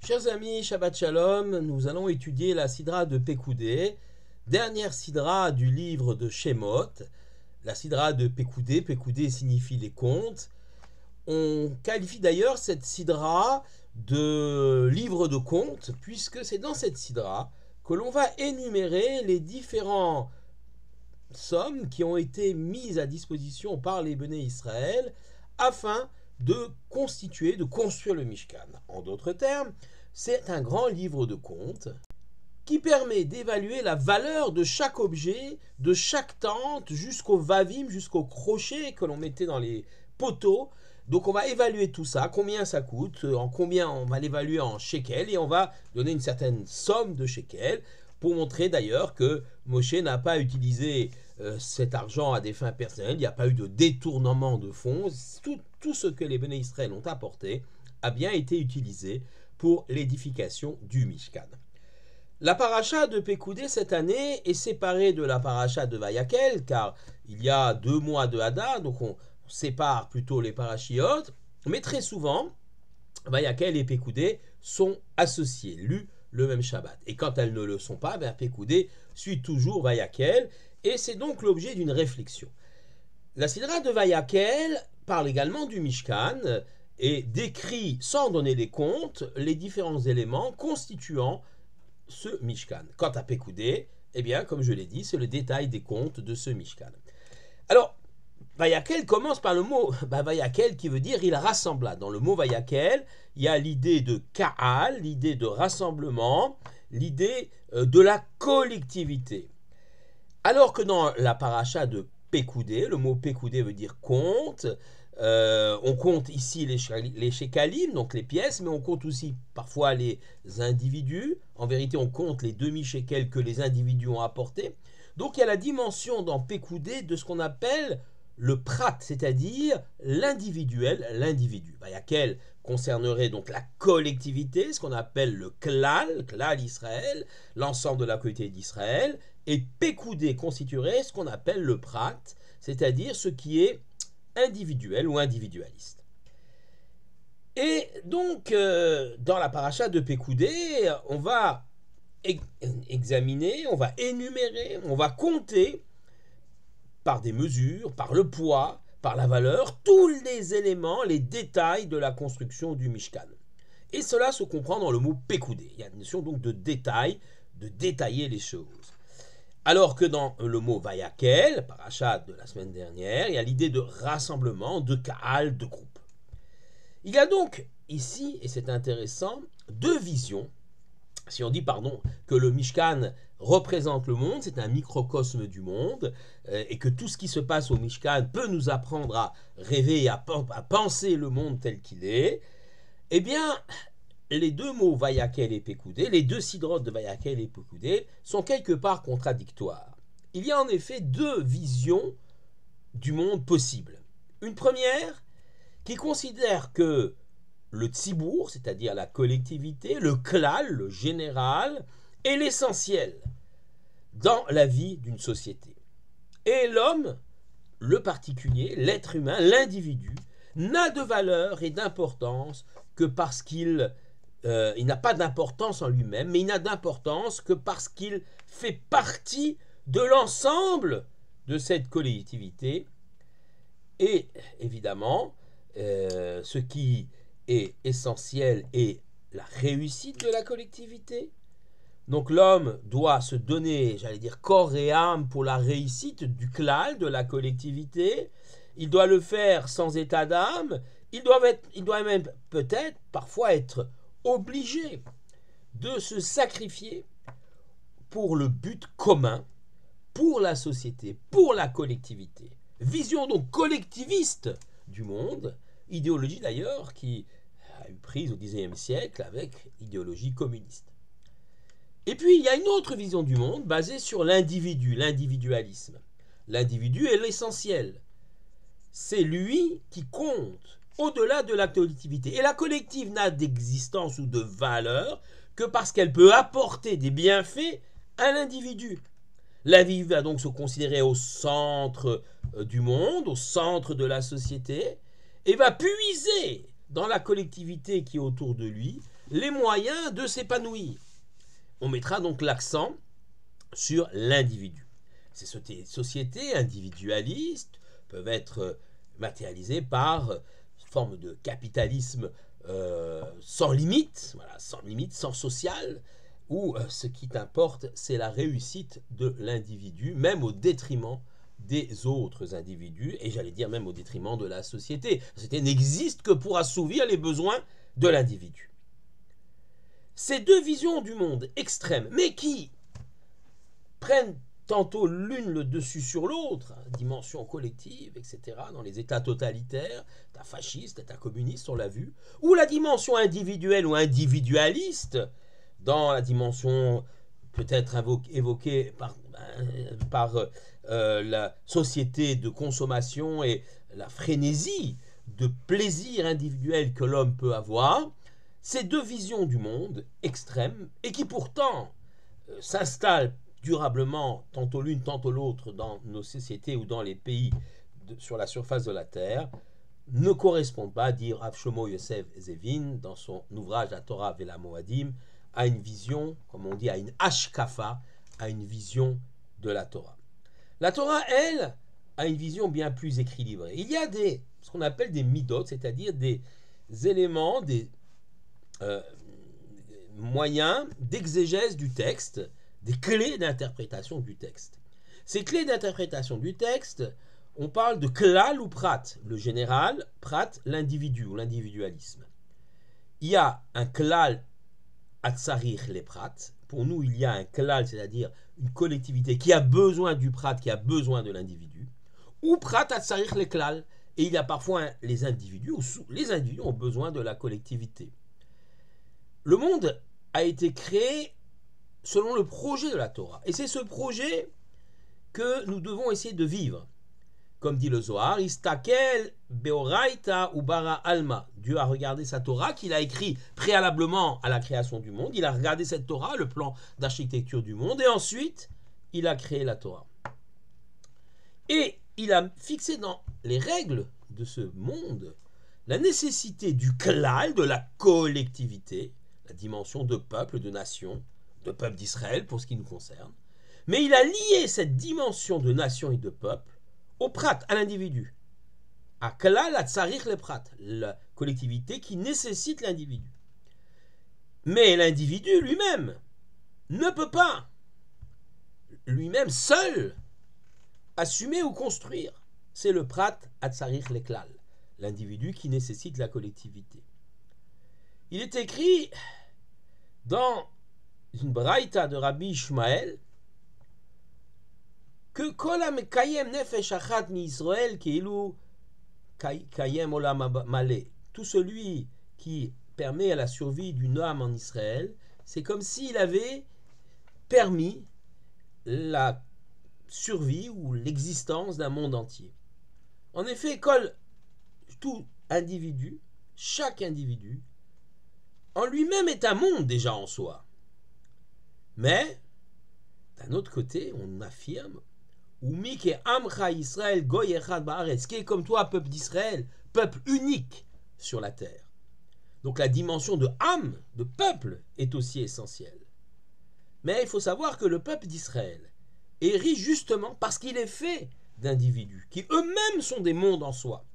Chers amis, Shabbat Shalom, nous allons étudier la Sidra de Pekoudé, dernière Sidra du livre de Shemot, la Sidra de Pekoudé. Pekoudé signifie les contes. On qualifie d'ailleurs cette Sidra de livre de contes, puisque c'est dans cette Sidra que l'on va énumérer les différents sommes qui ont été mises à disposition par les Béné Israël afin de constituer, de construire le Mishkan. En d'autres termes, c'est un grand livre de comptes qui permet d'évaluer la valeur de chaque objet, de chaque tente, jusqu'au vavim, jusqu'au crochet que l'on mettait dans les poteaux. Donc on va évaluer tout ça, combien ça coûte, en combien on va l'évaluer en shekels, et on va donner une certaine somme de shekels, pour montrer d'ailleurs que Moshe n'a pas utilisé cet argent à des fins personnelles, il n'y a pas eu de détournement de fonds, tout ce que les Béné Israël ont apporté a bien été utilisé pour l'édification du Mishkan. La paracha de Pekoudé cette année est séparée de la paracha de Vayakel, car il y a 2 mois de Hadar, donc on sépare plutôt les parachiotes, mais très souvent, Vayakel et Pekoudé sont associés, lus le même Shabbat. Et quand elles ne le sont pas, Pekoudé suit toujours Vayakel, et c'est donc l'objet d'une réflexion. La Sidra de Vayakel parle également du Mishkan et décrit, sans donner des comptes, les différents éléments constituant ce Mishkan. Quant à Pekoudé, eh bien, comme je l'ai dit, c'est le détail des comptes de ce Mishkan. Alors, Vayakel commence par le mot Vayakel qui veut dire il rassembla. Dans le mot Vayakel, il y a l'idée de Ka'al, l'idée de rassemblement, l'idée de la collectivité. Alors que dans la paracha de Pekoudé, le mot Pekoudé veut dire compte, on compte ici les shekalim, donc les pièces, mais on compte aussi parfois les individus. En vérité, on compte les demi-shekels que les individus ont apportés. Donc il y a la dimension dans Pekoudé de ce qu'on appelle le prat, c'est-à-dire l'individuel, l'individu. Vayakel concernerait donc la collectivité, ce qu'on appelle le klal Israël, l'ensemble de la communauté d'Israël, et Pekoudé constituerait ce qu'on appelle le prat, c'est-à-dire ce qui est individuel ou individualiste. Et donc, dans la paracha de Pekoudé, on va examiner, on va énumérer, on va compter par des mesures, par le poids, par la valeur, tous les éléments, les détails de la construction du Mishkan. Et cela se comprend dans le mot Pekoudé. Il y a une notion donc de détail, de détailler les choses. Alors que dans le mot Vayakel, paracha de la semaine dernière, il y a l'idée de rassemblement, de Ka'al, de groupe. Il y a donc ici, et c'est intéressant, 2 visions. Si on dit, que le Mishkan représente le monde, c'est un microcosme du monde, et que tout ce qui se passe au Mishkan peut nous apprendre à rêver, à penser le monde tel qu'il est, eh bien, les 2 mots Vayakel et Pekoudé, les 2 sidrotes de Vayakel et Pekoudé, sont quelque part contradictoires. Il y a en effet 2 visions du monde possibles. Une première qui considère que le tzibour, c'est-à-dire la collectivité, le klal, le général, est l'essentiel dans la vie d'une société. Et l'homme, le particulier, l'être humain, l'individu, n'a de valeur et d'importance que parce qu'il n'a pas d'importance en lui-même, mais il n'a d'importance que parce qu'il fait partie de l'ensemble de cette collectivité. Et évidemment, ce qui est essentiel est la réussite de la collectivité. Donc l'homme doit se donner, j'allais dire, corps et âme pour la réussite du klal, de la collectivité. Il doit le faire sans état d'âme. Il doit même peut-être parfois être obligé de se sacrifier pour le but commun, pour la société, pour la collectivité. Vision donc collectiviste du monde, idéologie d'ailleurs qui a eu prise au XIXe siècle avec l'idéologie communiste. Et puis il y a une autre vision du monde basée sur l'individu, l'individualisme. L'individu est l'essentiel. C'est lui qui compte au-delà de la collectivité. Et la collective n'a d'existence ou de valeur que parce qu'elle peut apporter des bienfaits à l'individu. L'individu va donc se considérer au centre du monde, au centre de la société, et va puiser dans la collectivité qui est autour de lui les moyens de s'épanouir. On mettra donc l'accent sur l'individu. Ces sociétés individualistes peuvent être matérialisées par une forme de capitalisme sans limite, voilà, sans social, où ce qui t'importe, c'est la réussite de l'individu, même au détriment des autres individus, et j'allais dire même au détriment de la société. La société n'existe que pour assouvir les besoins de l'individu. Ces deux visions du monde extrêmes, mais qui prennent tantôt l'une le dessus sur l'autre, dimension collective, etc., dans les États totalitaires, États fascistes, États communistes, on l'a vu, ou la dimension individuelle ou individualiste, dans la dimension peut-être évoquée par la société de consommation et la frénésie de plaisir individuel que l'homme peut avoir, ces deux visions du monde extrêmes, et qui pourtant s'installent durablement, tantôt l'une, tantôt l'autre, dans nos sociétés ou dans les pays sur la surface de la Terre, ne correspondent pas, dit Rav Shlomo Yosef Zevin, dans son ouvrage La Torah Vela Moadim, à une vision, comme on dit, à une hashkafa, à une vision de la Torah. La Torah, elle, a une vision bien plus équilibrée. Il y a ce qu'on appelle des midot, c'est-à-dire des éléments, des moyens d'exégèse du texte, des clés d'interprétation du texte. Ces clés d'interprétation du texte, on parle de klal ou prat, le général, prat, l'individu ou l'individualisme. Il y a un klal atzarich les prat. Pour nous, il y a un klal, c'est-à-dire une collectivité qui a besoin du prat, qui a besoin de l'individu, ou prat atzarich les klal. Et il y a parfois les individus ont besoin de la collectivité. Le monde a été créé selon le projet de la Torah. Et c'est ce projet que nous devons essayer de vivre. Comme dit le Zohar, Istakel Beoraita Ubara Alma. Dieu a regardé sa Torah qu'il a écrit préalablement à la création du monde. Il a regardé cette Torah, le plan d'architecture du monde, et ensuite, il a créé la Torah. Et il a fixé dans les règles de ce monde la nécessité du klal, de la collectivité, la dimension de peuple, de nation, de peuple d'Israël pour ce qui nous concerne. Mais il a lié cette dimension de nation et de peuple au prat, à l'individu. À klal, à tsarich le prat, la collectivité qui nécessite l'individu. Mais l'individu lui-même ne peut pas, lui-même seul, assumer ou construire. C'est le prat, à tsarich le klal, l'individu qui nécessite la collectivité. Il est écrit dans une braïta de Rabbi Ishmael que Kol HaMekayem Nefesh Achat Mi-Israël Keilu Kayem Olam Malé, tout celui qui permet à la survie d'une âme en Israël, c'est comme s'il avait permis la survie ou l'existence d'un monde entier. En effet, tout individu, chaque individu, en lui-même est un monde déjà en soi. Mais, d'un autre côté, on affirme Umi ke amcha Israël goy echad ba'aretz, qui est comme toi, peuple d'Israël, peuple unique sur la terre. Donc la dimension de âme, de peuple, est aussi essentielle. Mais il faut savoir que le peuple d'Israël est riche justement parce qu'il est fait d'individus, qui eux-mêmes sont des mondes en soi.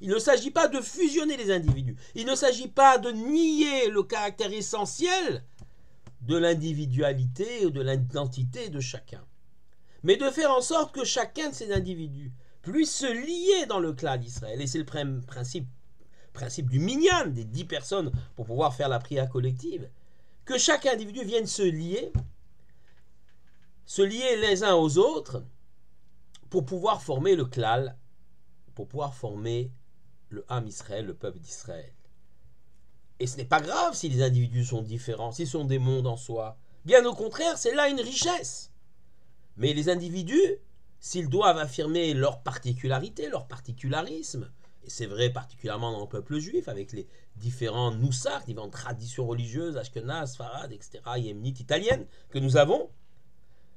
Il ne s'agit pas de fusionner les individus, il ne s'agit pas de nier le caractère essentiel de l'individualité ou de l'identité de chacun, mais de faire en sorte que chacun de ces individus puisse se lier dans le clan d'Israël. Et c'est le principe du minyan, des 10 personnes pour pouvoir faire la prière collective, que chaque individu vienne se lier les uns aux autres pour pouvoir former le klal, pour pouvoir former le Ham Israël, le peuple d'Israël. Et ce n'est pas grave si les individus sont différents, s'ils sont des mondes en soi. Bien au contraire, c'est là une richesse. Mais les individus, s'ils doivent affirmer leur particularité, leur particularisme, et c'est vrai particulièrement dans le peuple juif, avec les différents noussach, différentes traditions religieuses, ashkenaz, farad, etc., yéménites, italiennes, que nous avons,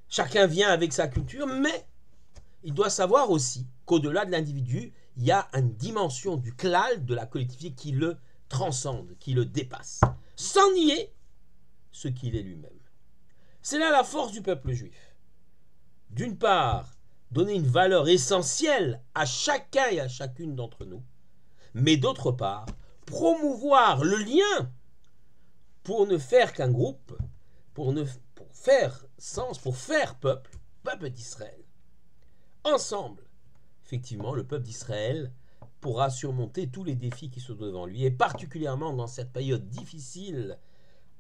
chacun vient avec sa culture, mais il doit savoir aussi qu'au-delà de l'individu, il y a une dimension du klal, de la collectivité qui le transcende, qui le dépasse, sans nier ce qu'il est lui-même. C'est là la force du peuple juif. D'une part, donner une valeur essentielle à chacun et à chacune d'entre nous, mais d'autre part, promouvoir le lien pour ne faire qu'un groupe, pour faire sens, pour faire peuple d'Israël. Ensemble, effectivement, le peuple d'Israël pourra surmonter tous les défis qui sont devant lui, et particulièrement dans cette période difficile.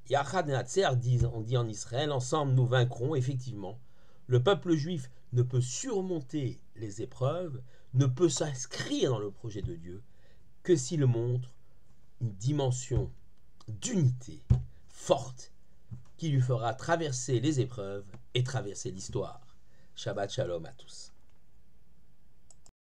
Yachad Natser, on dit en Israël, ensemble nous vaincrons. Effectivement, le peuple juif ne peut surmonter les épreuves, ne peut s'inscrire dans le projet de Dieu que s'il montre une dimension d'unité forte qui lui fera traverser les épreuves et traverser l'histoire. Shabbat Shalom à tous.